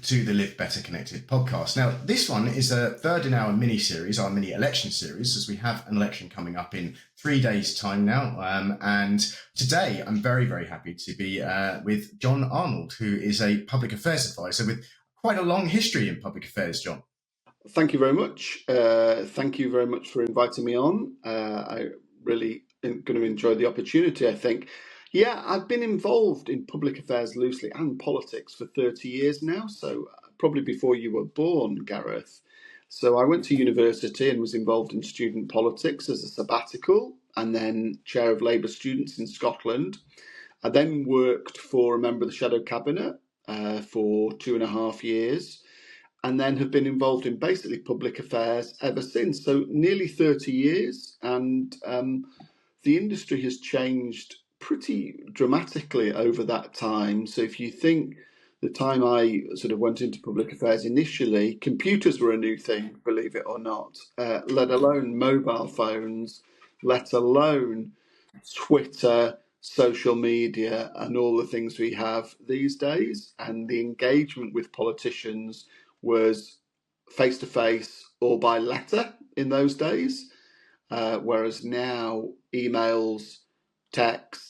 to the Live Better Connected podcast. Now, this one is a third in our mini series, our mini election series, as we have an election coming up in 3 days' time now. And today, I'm very, very happy to be with John Arnold, who is a public affairs advisor with quite a long history in public affairs, John. Thank you very much. Thank you very much for inviting me on. I really am going to enjoy the opportunity, I think. Yeah, I've been involved in public affairs loosely and politics for 30 years now, so probably before you were born, Gareth. So I went to university and was involved in student politics as a sabbatical and then chair of Labour students in Scotland. I then worked for a member of the Shadow Cabinet for 2.5 years and then have been involved in basically public affairs ever since. So nearly 30 years, and the industry has changed pretty dramatically over that time. So if you think the time I sort of went into public affairs initially, computers were a new thing, believe it or not, let alone mobile phones, let alone Twitter, social media, and all the things we have these days. And the engagement with politicians was face to face or by letter in those days, whereas now emails, texts,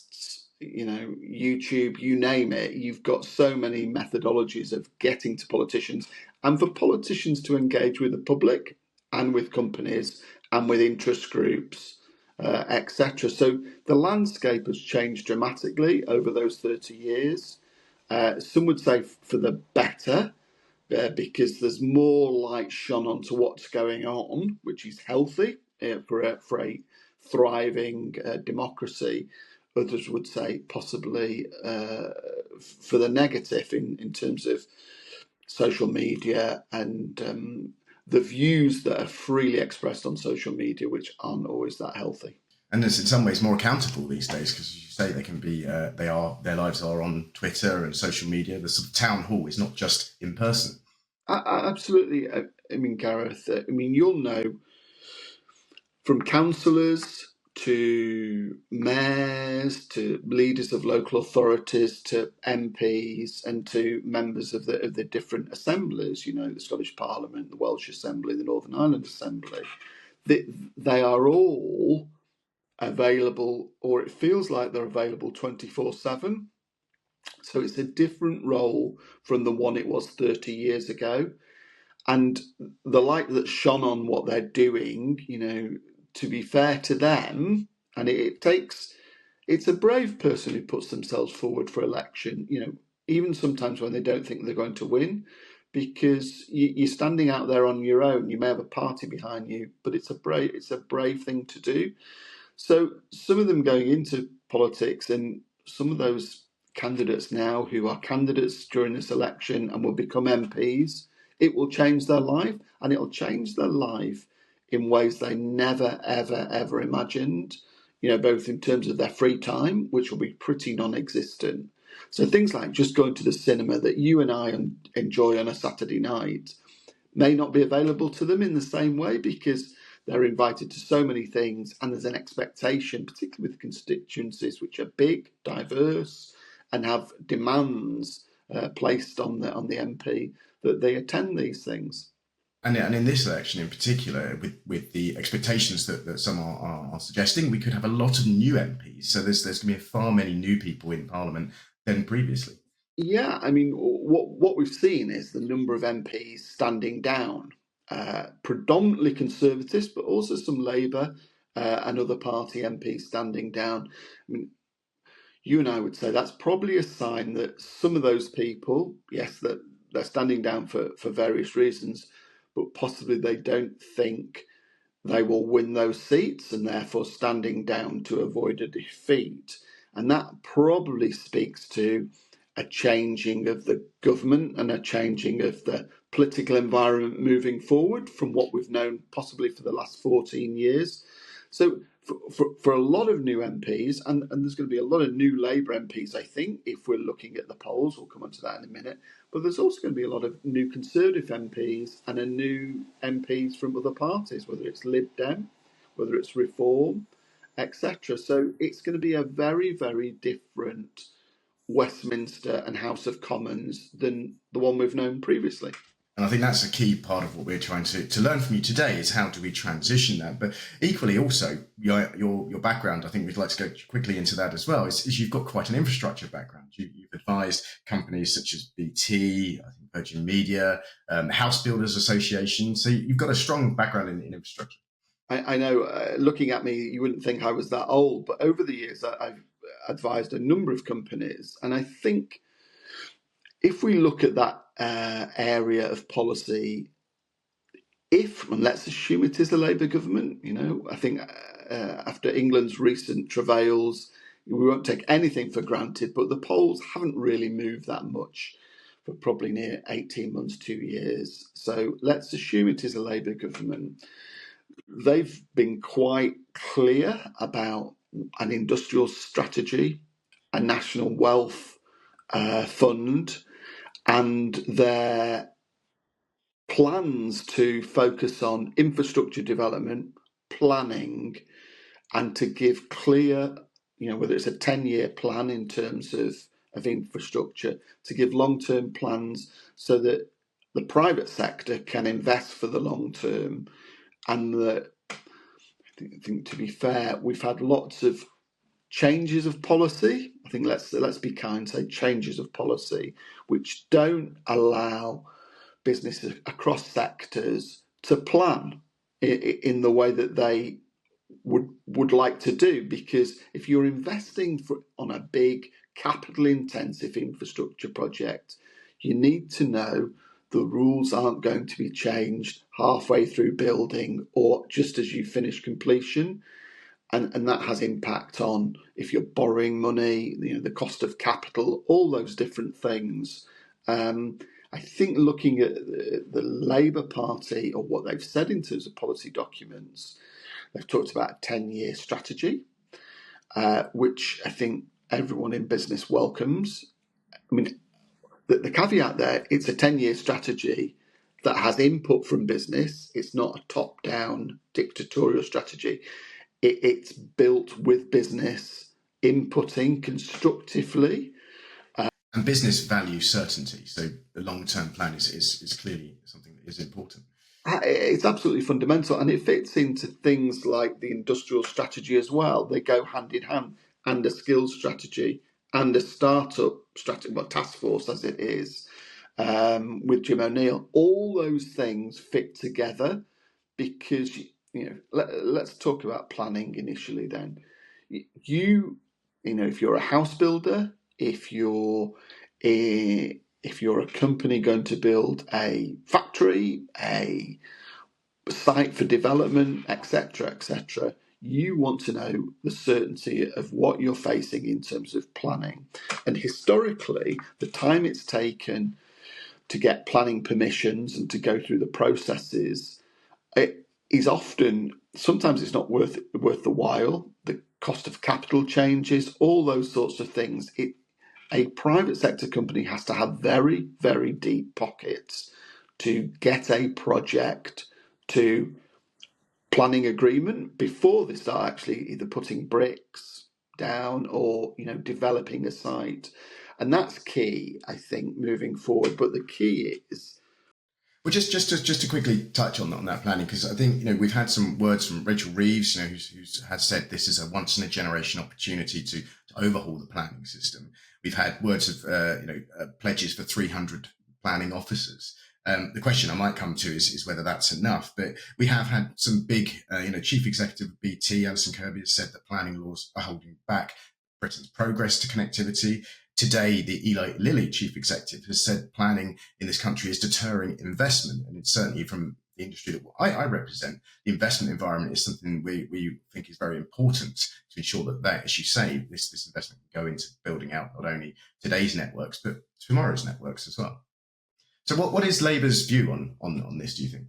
YouTube, you name it, you've got so many methodologies of getting to politicians and for politicians to engage with the public and with companies and with interest groups, etc. So the landscape has changed dramatically over those 30 years. Some would say for the better, because there's more light shone onto what's going on, which is healthy for a thriving democracy. Others would say possibly for the negative in terms of social media and the views that are freely expressed on social media, which aren't always that healthy. And it's in some ways more accountable these days because, as you say, they can be, their lives are on Twitter and social media. The sort of town hall is not just in person. Absolutely. I mean, Gareth, you'll know from councillors to mayors to leaders of local authorities to MPs and to members of the different assemblies, the Scottish Parliament, the Welsh Assembly, the Northern Ireland Assembly, they are all available, or it feels like they're available 24/7. So it's a different role from the one it was 30 years ago. And the light that shone on what they're doing, to be fair to them, and it's a brave person who puts themselves forward for election, even sometimes when they don't think they're going to win, because you're standing out there on your own. You may have a party behind you, but it's a brave thing to do. So some of them going into politics, and some of those candidates now who are candidates during this election and will become MPs, it will change their life, and it'll change their life in ways they never, ever, ever imagined, both in terms of their free time, which will be pretty non-existent. So things like just going to the cinema that you and I enjoy on a Saturday night may not be available to them in the same way because they're invited to so many things, and there's an expectation, particularly with constituencies which are big, diverse, and have demands placed on the MP, that they attend these things. And in this election in particular, with the expectations that some are suggesting, we could have a lot of new MPs. So there's going to be far many new people in Parliament than previously. Yeah, what we've seen is the number of MPs standing down, predominantly Conservatives, but also some Labour and other party MPs standing down. You and I would say that's probably a sign that some of those people, yes, that they're standing down for various reasons, but possibly they don't think they will win those seats and therefore standing down to avoid a defeat. And that probably speaks to a changing of the government and a changing of the political environment moving forward from what we've known possibly for the last 14 years. So for a lot of new MPs, and there's going to be a lot of new Labour MPs, I think, if we're looking at the polls, we'll come on to that in a minute, but there's also going to be a lot of new Conservative MPs and a new MPs from other parties, whether it's Lib Dem, whether it's Reform, etc. So it's going to be a very, very different Westminster and House of Commons than the one we've known previously. And I think that's a key part of what we're trying to learn from you today is how do we transition that? But equally also, your background, I think we'd like to go quickly into that as well, is you've got quite an infrastructure background. You've advised companies such as BT, I think Virgin Media, House Builders Association. So you've got a strong background in infrastructure. I know, looking at me, you wouldn't think I was that old, but over the years, I've advised a number of companies. And I think if we look at that area of policy, and let's assume it is a Labour government, I think after England's recent travails, we won't take anything for granted, but the polls haven't really moved that much for probably near 18 months, 2 years. So let's assume it is a Labour government. They've been quite clear about an industrial strategy, a national wealth fund, and their plans to focus on infrastructure development, planning, and to give clear, whether it's a 10-year plan in terms of infrastructure, to give long-term plans so that the private sector can invest for the long term. And that, I think to be fair, we've had lots of changes of policy. I think let's be kind, say changes of policy, which don't allow businesses across sectors to plan in the way that they would like to do. Because if you're investing on a big capital intensive infrastructure project, you need to know the rules aren't going to be changed halfway through building or just as you finish completion. And that has impact on if you're borrowing money, the cost of capital, all those different things. I think looking at the Labour Party or what they've said in terms of policy documents, they've talked about a 10-year strategy, which I think everyone in business welcomes. I mean, the caveat there, it's a 10-year strategy that has input from business. It's not a top-down dictatorial strategy. It's built with business inputting constructively. And business value certainty. So the long-term plan is clearly something that is important. It's absolutely fundamental, and it fits into things like the industrial strategy as well. They go hand in hand, and a skills strategy and a startup strategy, task force as it is, with Jim O'Neill. All those things fit together because, let's talk about planning initially then. If you're a house builder, if you're a company going to build a factory, a site for development, etc., you want to know the certainty of what you're facing in terms of planning. And historically, the time it's taken to get planning permissions and to go through the processes, it is sometimes it's not worth the while. The cost of capital changes, all those sorts of things. A private sector company has to have very, very deep pockets to get a project to planning agreement before they start actually either putting bricks down or developing a site. And that's key, I think, moving forward. But the key is, well, just to quickly touch on that planning, because I think we've had some words from Rachel Reeves, who has said this is a once in a generation opportunity to overhaul the planning system. We've had words of pledges for 300 planning officers. The question I might come to is whether that's enough. But we have had some big, Chief Executive of BT, Alison Kirby, has said that planning laws are holding back Britain's progress to connectivity. Today, the Eli Lilly chief executive has said planning in this country is deterring investment. And it's certainly from the industry that I represent, the investment environment is something we think is very important to ensure that, as you say, this investment can go into building out not only today's networks, but tomorrow's networks as well. So what is Labour's view on this, do you think?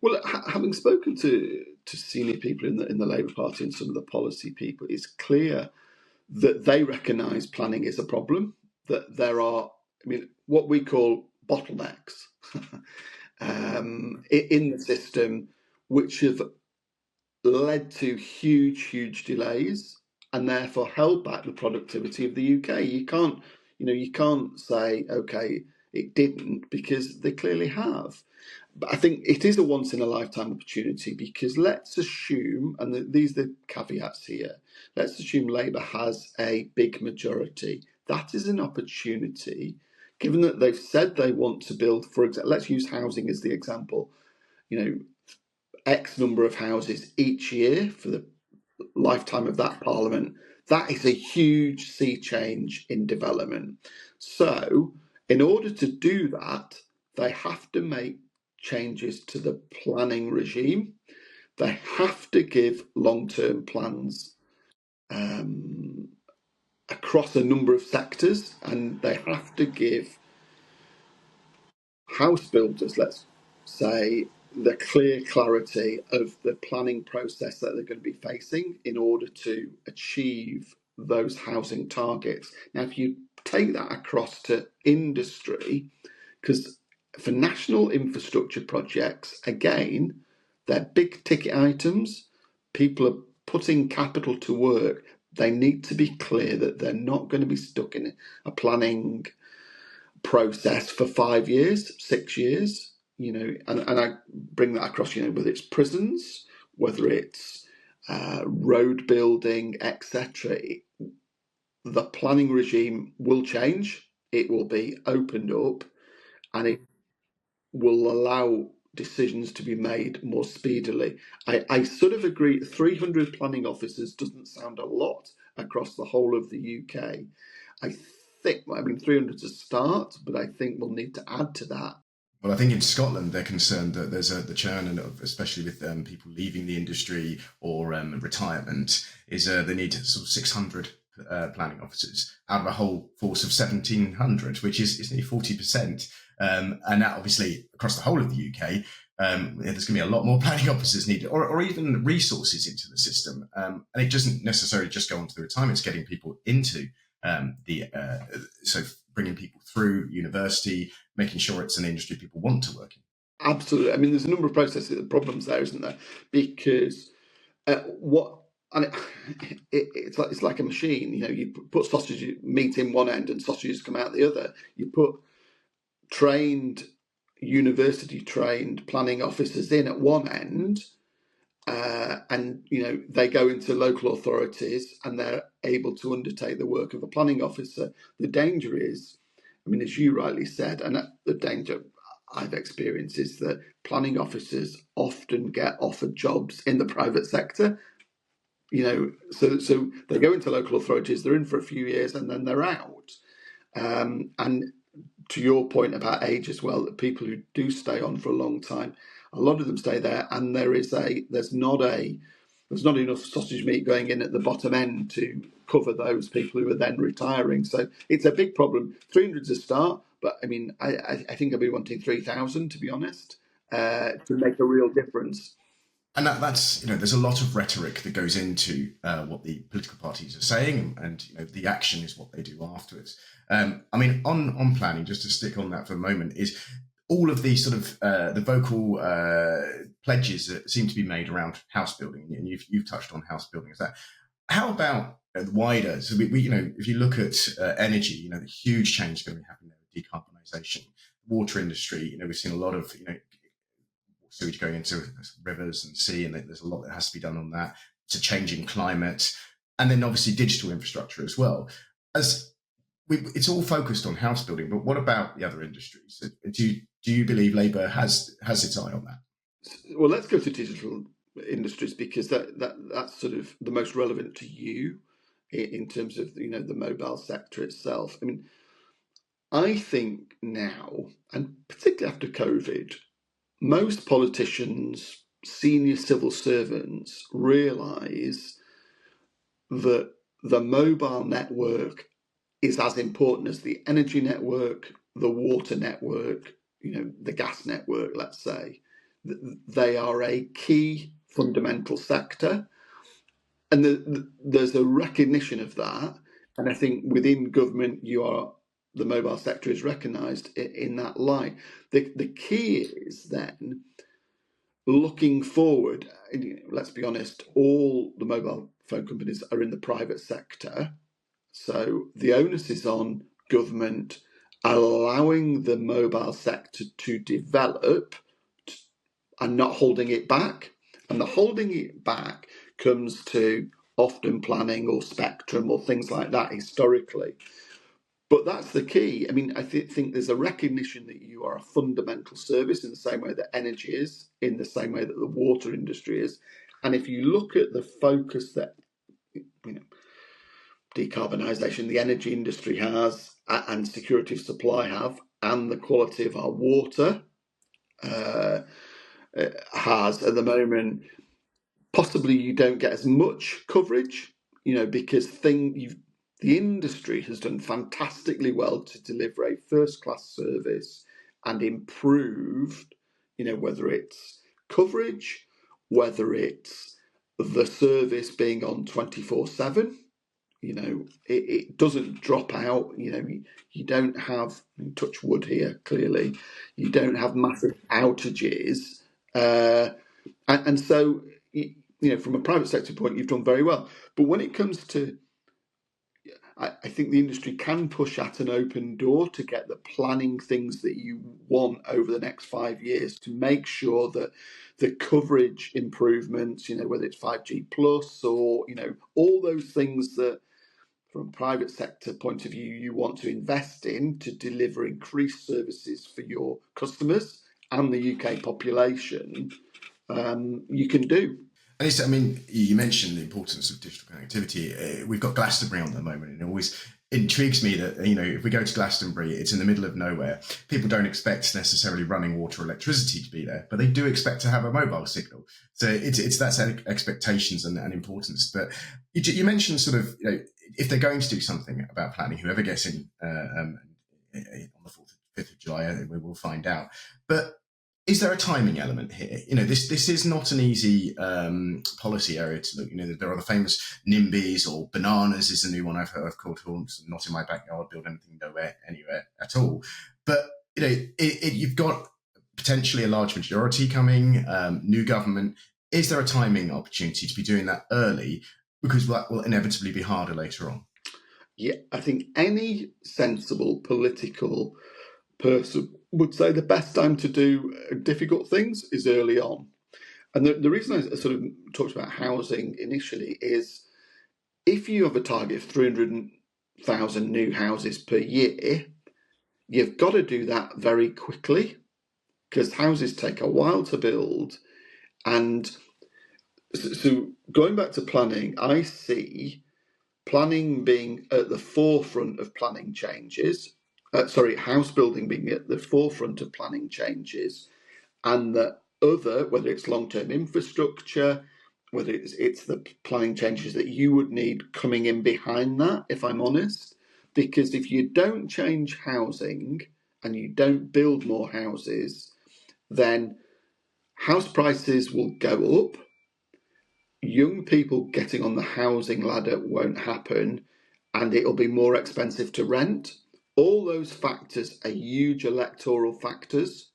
Well, having spoken to senior people in the Labour Party and some of the policy people, it's clear that they recognise planning is a problem, that there are, what we call bottlenecks in the system, which have led to huge delays and therefore held back the productivity of the UK. You can't say, okay, it didn't, because they clearly have. But I think it is a once in a lifetime opportunity, because let's assume, and these are the caveats here, let's assume Labour has a big majority. That is an opportunity, given that they've said they want to build, for example, let's use housing as the example, X number of houses each year for the lifetime of that parliament. That is a huge sea change in development. So, in order to do that, they have to make changes to the planning regime. They have to give long-term plans across a number of sectors, and they have to give house builders, let's say, the clear clarity of the planning process that they're going to be facing in order to achieve those housing targets. Now, if you take that across to industry, because for national infrastructure projects, again, they're big ticket items, people are putting capital to work. They need to be clear that they're not going to be stuck in a planning process for 5 years, 6 years, and I bring that across, whether it's prisons, whether it's road building, etc. The planning regime will change. It will be opened up, and it will allow decisions to be made more speedily. I sort of agree. 300 planning officers doesn't sound a lot across the whole of the UK. I think, 300 is a start, but I think we'll need to add to that. Well, I think in Scotland they're concerned that there's the churn, and especially with people leaving the industry or retirement, is they need sort of 600 planning officers out of a whole force of 1,700, which is nearly 40%. And that obviously across the whole of the UK, there's going to be a lot more planning officers needed, or even resources into the system. And it doesn't necessarily just go onto the retirement; it's getting people into so bringing people through university, making sure it's an industry people want to work in. Absolutely. I mean, there's a number of processes, problems there, isn't there? Because it's like a machine. You put sausage meat in one end and sausages come out the other. You put university trained planning officers in at one end, and they go into local authorities and they're able to undertake the work of a planning officer. The danger is, as you rightly said, and the danger I've experienced is that planning officers often get offered jobs in the private sector. So they go into local authorities, they're in for a few years, and then they're out. And to your point about age as well, that people who do stay on for a long time, a lot of them stay there, and there's not enough sausage meat going in at the bottom end to cover those people who are then retiring. So it's a big problem. 300 is a start, but I think I'll be wanting 3,000, to be honest, to make a real difference. And that's there's a lot of rhetoric that goes into what the political parties are saying, and the action is what they do afterwards. On planning, just to stick on that for a moment, is all of these sort of the vocal pledges that seem to be made around house building, and you've touched on house building. Is that how about wider? So we if you look at energy, the huge change is going to be happening there with decarbonisation, water industry. We've seen a lot of sewage going into rivers and sea, and there's a lot that has to be done on that. It's a changing climate, and then obviously digital infrastructure as well. It's all focused on house building, but what about the other industries? Do you believe Labour has its eye on that? Well, let's go to digital industries, because that's sort of the most relevant to you in terms of the mobile sector itself. I think now, and particularly after COVID, most politicians, senior civil servants, realise that the mobile network is as important as the energy network, the water network, the gas network, let's say. They are a key fundamental sector. And there's a recognition of that. And I think within government, the mobile sector is recognised in that light. The key is then looking forward. Let's be honest, all the mobile phone companies are in the private sector. So the onus is on government allowing the mobile sector to develop and not holding it back. And the holding it back comes to often planning or spectrum or things like that historically. But that's the key. I mean, I think there's a recognition that you are a fundamental service in the same way that energy is, in the same way that the water industry is. And if you look at the focus that, you know, decarbonisation, the energy industry has, and security of supply have, and the quality of our water has at the moment, possibly you don't get as much coverage, because the industry has done fantastically well to deliver a first-class service and improved, whether it's coverage, whether it's the service being on 24/7. It doesn't drop out. You don't have, touch wood here, clearly, you don't have massive outages. And so, from a private sector point, you've done very well. But when it comes to, I think the industry can push at an open door to get the planning things that you want over the next 5 years to make sure that the coverage improvements, whether it's 5G plus or, all those things that from a private sector point of view, you want to invest in to deliver increased services for your customers and the UK population, you can do. And I mean, you mentioned the importance of digital connectivity. We've got Glastonbury on at the moment, and it always intrigues me that, if we go to Glastonbury, it's in the middle of nowhere. People don't expect necessarily running water or electricity to be there, but they do expect to have a mobile signal. So it's that expectations and importance. But you mentioned sort of, if they're going to do something about planning, whoever gets in on the 4th, 5th of July, I think we will find out. But is there a timing element here? This is not an easy policy area to look. There are the famous NIMBYs, or bananas is a new one I've heard of called, not in my backyard, build anything anywhere at all. But you've got potentially a large majority coming, new government. Is there a timing opportunity to be doing that early? Because that will inevitably be harder later on. Yeah, I think any sensible political person would say the best time to do difficult things is early on. And the reason I sort of talked about housing initially is if you have a target of 300,000 new houses per year, you've got to do that very quickly because houses take a while to build. And so going back to planning, I see planning being at the forefront of planning changes. House building being at the forefront of planning changes, and that whether it's long-term infrastructure, whether it's the planning changes that you would need coming in behind that, if I'm honest. Because if you don't change housing and you don't build more houses, then house prices will go up. Young people getting on the housing ladder won't happen, and it'll be more expensive to rent. All those factors are huge electoral factors.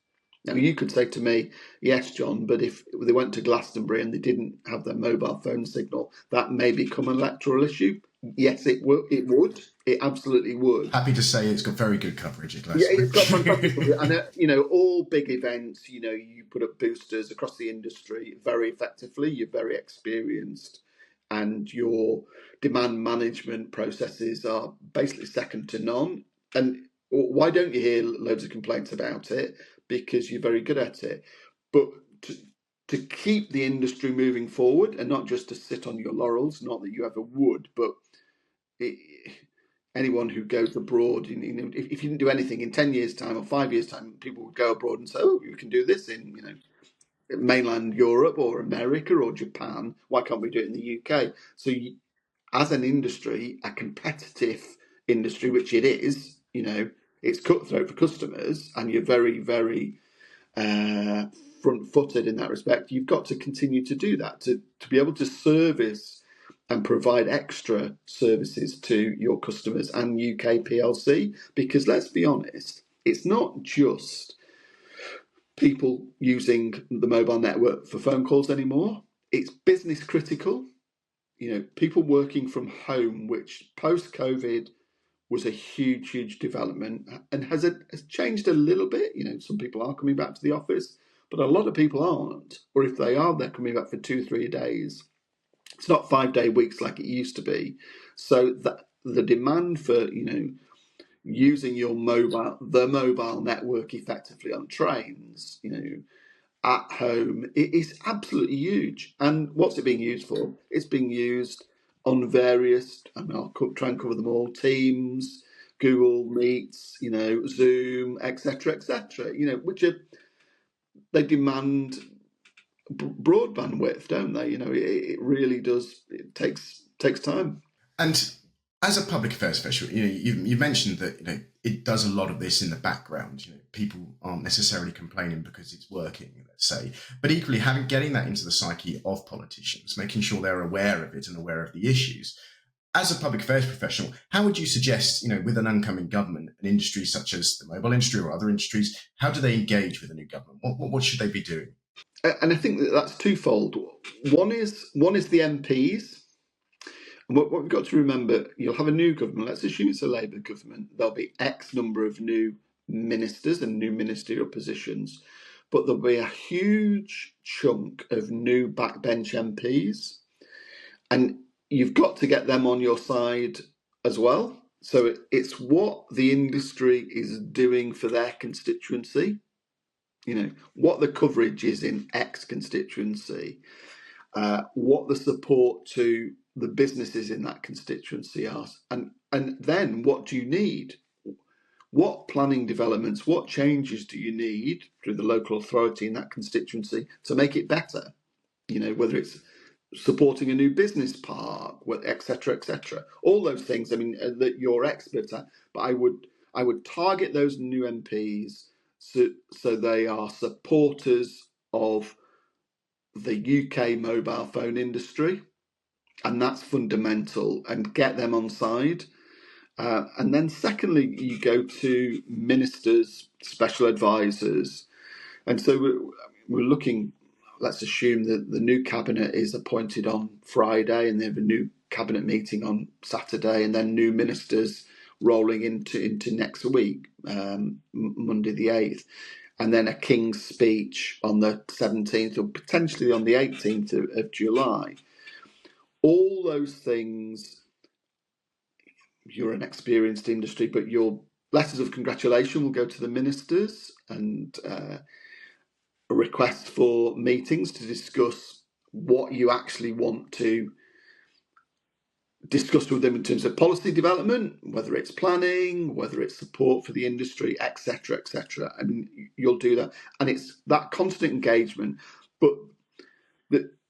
Now, you could say to me, yes, John, but if they went to Glastonbury and they didn't have their mobile phone signal, that may become an electoral issue. Yes, it would. It absolutely would. Happy to say it's got very good coverage at Glastonbury. Yeah, it's got fantastic coverage. And, all big events, you put up boosters across the industry very effectively. You're very experienced. And your demand management processes are basically second to none. And why don't you hear loads of complaints about it? Because you're very good at it. But to keep the industry moving forward and not just to sit on your laurels, not that you ever would, but anyone who goes abroad, if you didn't do anything in 10 years' time or 5 years' time, people would go abroad and say, oh, you can do this in, mainland Europe or America or Japan. Why can't we do it in the UK? So as an industry, a competitive industry, which it is, it's cutthroat for customers, and you're very, very front-footed in that respect. You've got to continue to do that to be able to service and provide extra services to your customers and UK PLC. Because let's be honest, it's not just people using the mobile network for phone calls anymore. It's business critical. People working from home, which post-COVID was a huge development, and has changed a little bit. Some people are coming back to the office, but a lot of people aren't. Or if they are, they're coming back for 2-3 days. It's not 5-day weeks like it used to be. So that the demand for using the mobile network effectively on trains, at home, it is absolutely huge. And what's it being used for? It's being used on various, I'll try and cover them all, Teams, Google Meets, Zoom, etc., which they demand broadband width, don't they? It really does. It takes time. And as a public affairs official, you mentioned that it does a lot of this in the background. People aren't necessarily complaining because it's working, let's say, but equally getting that into the psyche of politicians, making sure they're aware of it and aware of the issues. As a public affairs professional, how would you suggest, with an oncoming government, an industry such as the mobile industry or other industries, how do they engage with a new government? What should they be doing? And I think that's twofold. One is the MPs. And what we've got to remember, you'll have a new government. Let's assume it's a Labour government. There'll be X number of new ministers and new ministerial positions, but there'll be a huge chunk of new backbench MPs, and you've got to get them on your side as well. So it's what the industry is doing for their constituency. What the coverage is in X constituency, what the support to the businesses in that constituency are, and then what do you need? What planning developments, what changes do you need through the local authority in that constituency to make it better? Whether it's supporting a new business park, etc. All those things. That you're expert at, but I would target those new MPs so they are supporters of the UK mobile phone industry, and that's fundamental, and get them on side. And then secondly, you go to ministers, special advisors. And so we're looking, let's assume that the new cabinet is appointed on Friday and they have a new cabinet meeting on Saturday, and then new ministers rolling into next week, Monday the 8th. And then a King's speech on the 17th or potentially on the 18th of July. All those things, you're an experienced industry, but your letters of congratulation will go to the ministers, and a request for meetings to discuss what you actually want to discuss with them in terms of policy development, whether it's planning, whether it's support for the industry, etc. You'll do that, and it's that constant engagement. But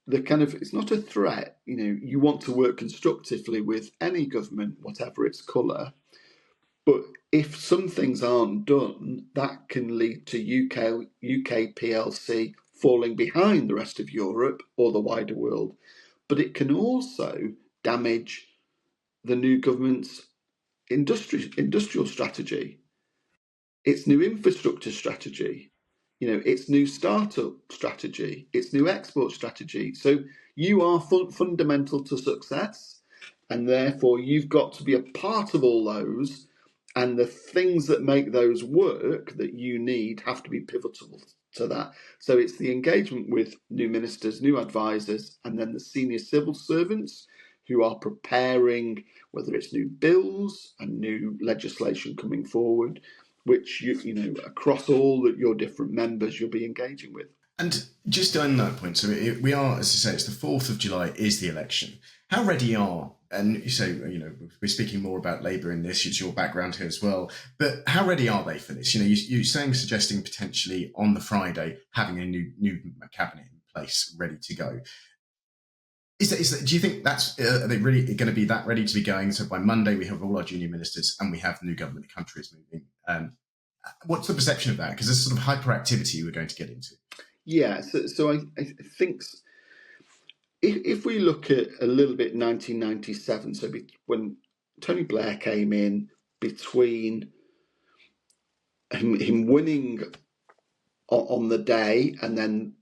the kind of, it's not a threat. You want to work constructively with any government, whatever its colour. But if some things aren't done, that can lead to UK PLC falling behind the rest of Europe or the wider world. But it can also damage the new government's industrial strategy, its new infrastructure strategy, its new startup strategy, its new export strategy. So you are fundamental to success, and therefore you've got to be a part of all those. And the things that make those work that you need have to be pivotal to that. So it's the engagement with new ministers, new advisors, and then the senior civil servants who are preparing, whether it's new bills and new legislation coming forward, which across all your different members you'll be engaging with. And just on that point, so we are, as I say, it's the 4th of July is the election. How ready are, and you say, we're speaking more about Labour in this, it's your background here as well, but how ready are they for this? You're suggesting potentially on the Friday having a new cabinet in place, ready to go. Do you think are they really going to be that ready to be going? So by Monday we have all our junior ministers and we have the new government, the country is moving. What's the perception of that? Because there's sort of hyperactivity we're going to get into. Yeah, so I think if we look at a little bit 1997, so when Tony Blair came in, between him winning on the day and then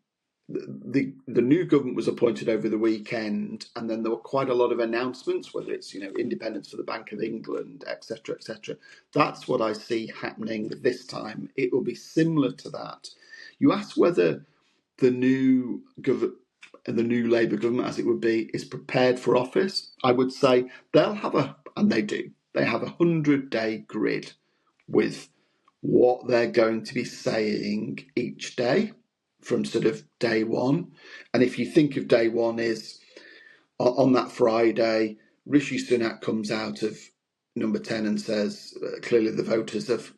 the new government was appointed over the weekend, and then there were quite a lot of announcements, whether it's independence for the Bank of England, etc., etc. That's what I see happening this time. It will be similar to that. You ask whether the new Labour government, as it would be, is prepared for office. I would say they'll have and they do. They have 100-day grid with what they're going to be saying each day from sort of day one. And if you think of day one is on that Friday, Rishi Sunak comes out of number 10 and says, clearly the voters have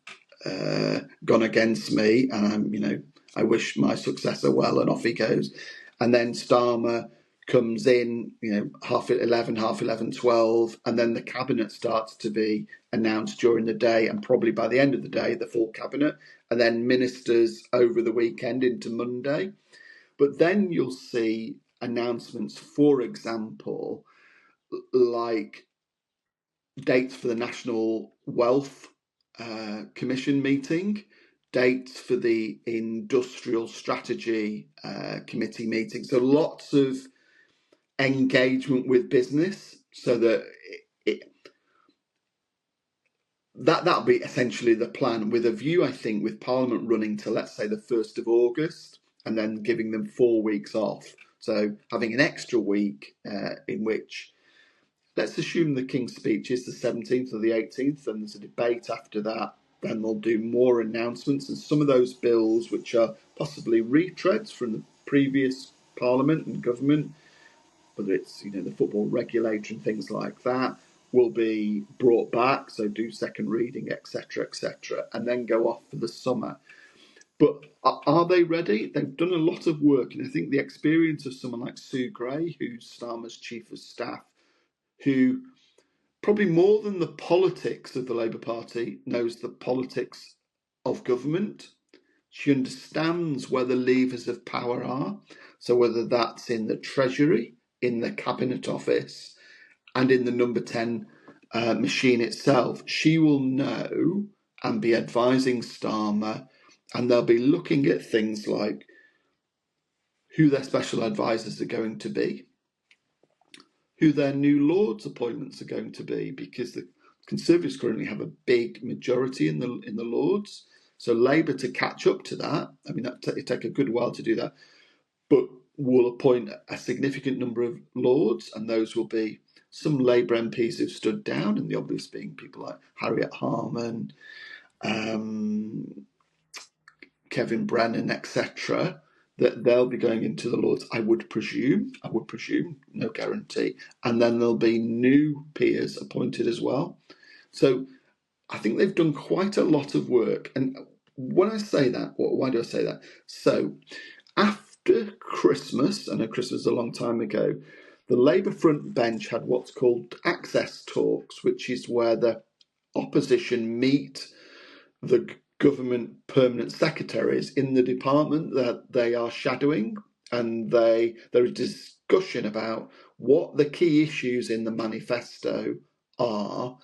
gone against me, and I wish my successor well, and off he goes. And then Starmer comes in, 11:30, 12, and then the cabinet starts to be announced during the day, and probably by the end of the day, the full cabinet, and then ministers over the weekend into Monday. But then you'll see announcements, for example, like dates for the National Wealth Commission meeting, dates for the Industrial Strategy Committee meeting. So lots of engagement with business, so that that'll be essentially the plan, with a view, I think, with Parliament running to, let's say, the 1st of August, and then giving them 4 weeks off. So having an extra week in which, let's assume the King's speech is the 17th or the 18th, and there's a debate after that. Then they'll do more announcements, and some of those bills, which are possibly retreads from the previous Parliament and government, whether it's the football regulator and things like that, will be brought back. So do second reading, etc., and then go off for the summer. But are they ready? They've done a lot of work, and I think the experience of someone like Sue Gray, who's Starmer's chief of staff, who probably more than the politics of the Labour Party knows the politics of government. She understands where the levers of power are. So whether that's in the Treasury, in the Cabinet Office, and in the number 10 machine itself, she will know and be advising Starmer, and they'll be looking at things like who their special advisors are going to be, who their new Lords appointments are going to be, because the Conservatives currently have a big majority in the Lords. So Labour, to catch up to that, it'd take a good while to do that, but will appoint a significant number of Lords, and those will be some Labour MPs who've stood down, and the obvious being people like Harriet Harman, Kevin Brennan, etc., that they'll be going into the Lords, I would presume, no guarantee. And then there'll be new peers appointed as well. So I think they've done quite a lot of work. And when I say that, why do I say that? So after Christmas, I know Christmas was a long time ago, the Labour front bench had what's called access talks, which is where the opposition meet the government permanent secretaries in the department that they are shadowing, and there is discussion about what the key issues in the manifesto are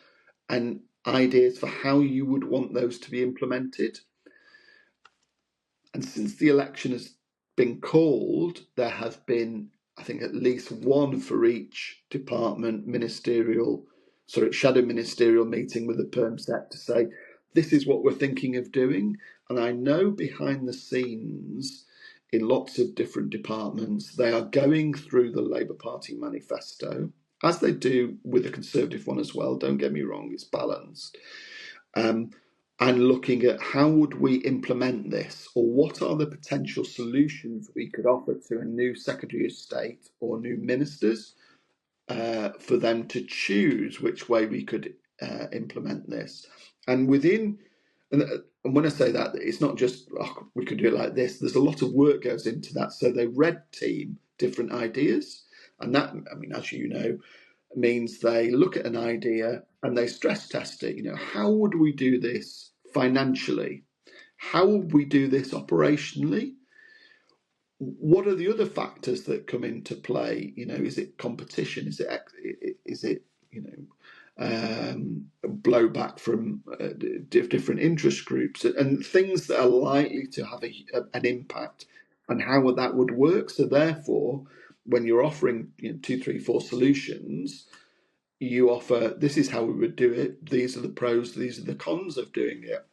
and ideas for how you would want those to be implemented. And since the election has been called, there have been, I think, at least one for each department shadow ministerial meeting with the perm sec to say, this is what we're thinking of doing. And I know behind the scenes, in lots of different departments, they are going through the Labour Party manifesto, as they do with the Conservative one as well. Don't get me wrong, it's balanced. And looking at how would we implement this, or what are the potential solutions we could offer to a new Secretary of State or new ministers for them to choose which way we could implement this. And when I say that, it's not just, we could do it like this. There's a lot of work goes into that. So they red team different ideas. And that, as you know, means they look at an idea and they stress test it. How would we do this financially? How would we do this operationally? What are the other factors that come into play? Is it competition? Is it blowback from different interest groups and things that are likely to have an impact? and how that would work. So therefore, when you're offering 2, 3, 4 solutions, you offer, this is how we would do it. These are the pros, these are the cons of doing it.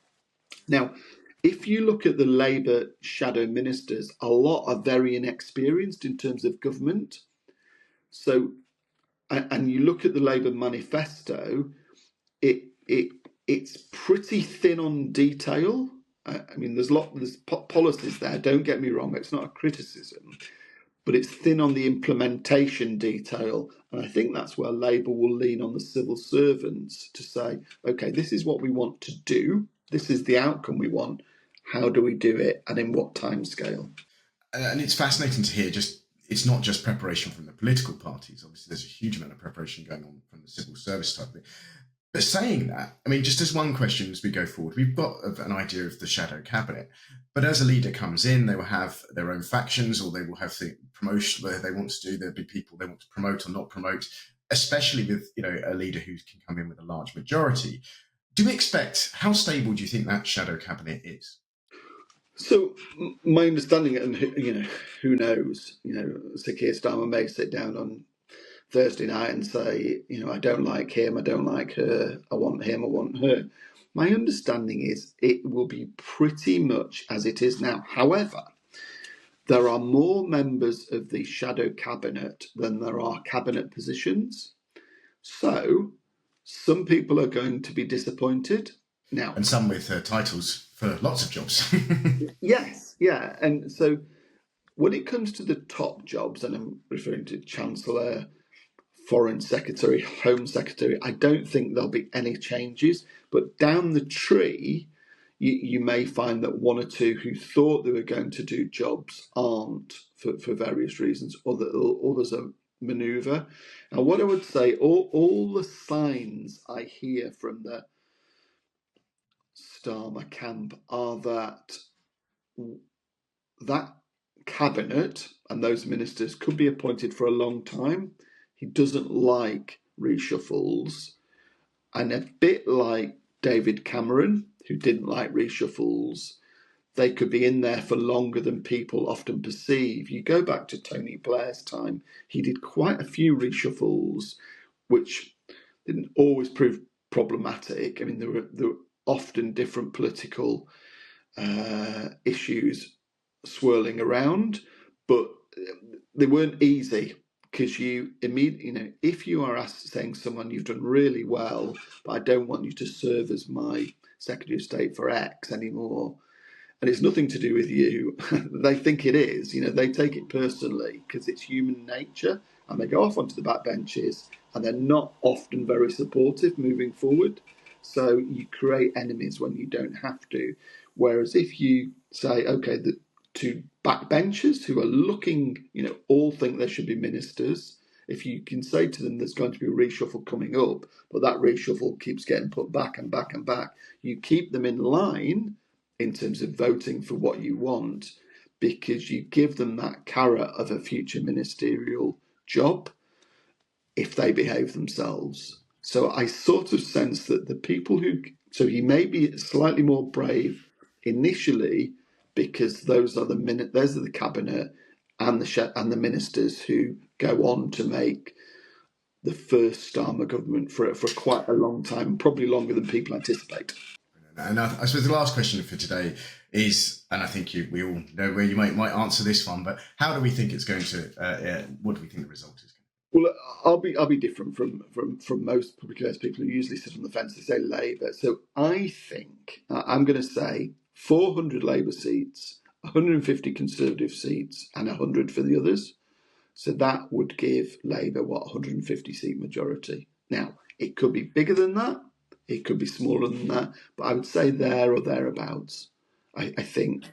Now, if you look at the Labour shadow ministers, a lot are very inexperienced in terms of government. So, and you look at the Labour manifesto, it's pretty thin on detail. I mean, there's policies there. Don't get me wrong; it's not a criticism, but it's thin on the implementation detail. And I think that's where Labour will lean on the civil servants to say, okay, this is what we want to do. This is the outcome we want. How do we do it, and in what timescale? And it's fascinating to hear. It's not just preparation from the political parties. Obviously, there's a huge amount of preparation going on from the civil service type thing. But saying that, I mean, just as one question as we go forward, we've got an idea of the shadow cabinet. But as a leader comes in, they will have their own factions, or they will have the promotion where they want to do. There'll be people they want to promote or not promote, especially with a leader who can come in with a large majority. Do we expect? How stable do you think that shadow cabinet is? So my understanding, and who knows, Sir Keir Starmer may sit down on Thursday night and say, I don't like him, I don't like her, I want him, I want her. My understanding is it will be pretty much as it is now. However, there are more members of the shadow cabinet than there are cabinet positions. So some people are going to be disappointed. Now, and some with titles for lots of jobs. Yes, yeah. And so when it comes to the top jobs, and I'm referring to Chancellor, Foreign Secretary, Home Secretary, I don't think there'll be any changes. But down the tree, you may find that one or two who thought they were going to do jobs aren't for various reasons, or that others are manoeuvre. And what I would say, all the signs I hear from the Starmer camp are that cabinet and those ministers could be appointed for a long time. He doesn't like reshuffles, and a bit like David Cameron, who didn't like reshuffles, they could be in there for longer than people often perceive. You go back to Tony Blair's time, he did quite a few reshuffles, which didn't always prove problematic. I mean, there were often different political issues swirling around, but they weren't easy, because you immediately, if you are saying someone, you've done really well, but I don't want you to serve as my Secretary of State for X anymore, and it's nothing to do with you. They think it is, they take it personally because it's human nature, and they go off onto the back benches, and they're not often very supportive moving forward. So you create enemies when you don't have to. Whereas if you say, okay, the two backbenchers who are looking, all think there should be ministers, if you can say to them there's going to be a reshuffle coming up, but that reshuffle keeps getting put back and back and back, you keep them in line in terms of voting for what you want, because you give them that carrot of a future ministerial job if they behave themselves. So I sort of sense that the people so he may be slightly more brave initially, because those are the cabinet and the ministers who go on to make the first Starmer government for quite a long time, probably longer than people anticipate. And I suppose the last question for today is, and I think we all know where you might answer this one, but how do we think it's going to? What do we think the result is? Well, I'll be different from most public affairs people who usually sit on the fence. They say Labour. So I think I'm going to say 400 Labour seats, 150 Conservative seats, and 100 for the others. So that would give Labour 150 seat majority. Now it could be bigger than that, it could be smaller than that, but I would say there or thereabouts. I think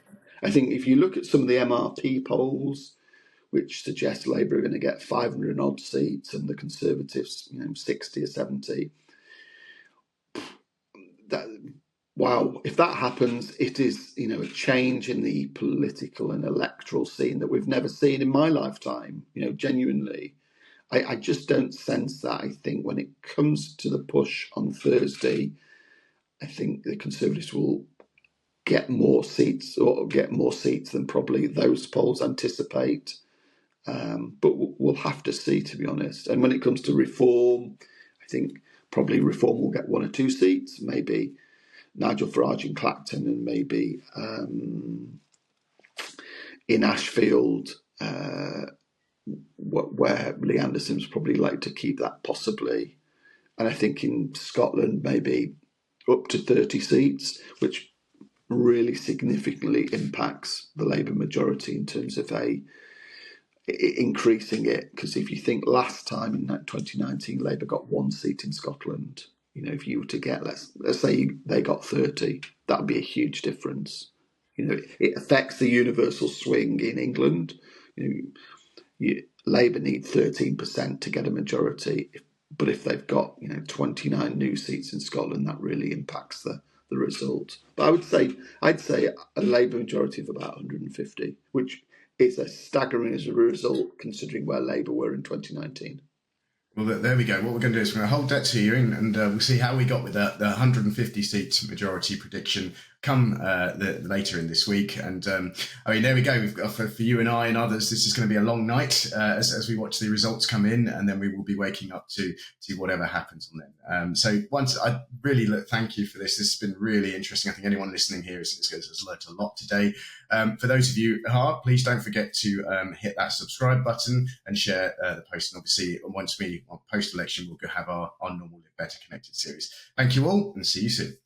if you look at some of the MRP polls, which suggests Labour are going to get 500 odd seats and the Conservatives, 60 or 70. Wow, if that happens, it is, a change in the political and electoral scene that we've never seen in my lifetime, genuinely. I just don't sense that. I think when it comes to the push on Thursday, I think the Conservatives will get more seats than probably those polls anticipate. But we'll have to see, to be honest. And when it comes to Reform, I think probably Reform will get 1 or 2 seats, maybe Nigel Farage in Clacton, and maybe in Ashfield, where Lee Anderson's probably like to keep that possibly. And I think in Scotland, maybe up to 30 seats, which really significantly impacts the Labour majority in terms of increasing it. Because if you think last time in 2019, Labour got 1 seat in Scotland, if you were to get, let's say they got 30, that would be a huge difference. It affects the universal swing in England. Labour need 13% to get a majority, but if they've got 29 new seats in Scotland, that really impacts the result. But I'd say a Labour majority of about 150, which is a staggering as a result considering where Labour were in 2019. Well, there we go. What we're going to do is we're going to hold that to you, and we'll see how we got with the 150 seat majority prediction come later in this week. And there we go. We've got for you and I and others. This is going to be a long night as we watch the results come in, and then we will be waking up to whatever happens on them. So once I really thank you for this. This has been really interesting. I think anyone listening here has learned a lot today. For those of you who are, please don't forget to hit that subscribe button and share the post. And obviously, once we post-election, we'll have our normal Live Better Connected series. Thank you all, and see you soon.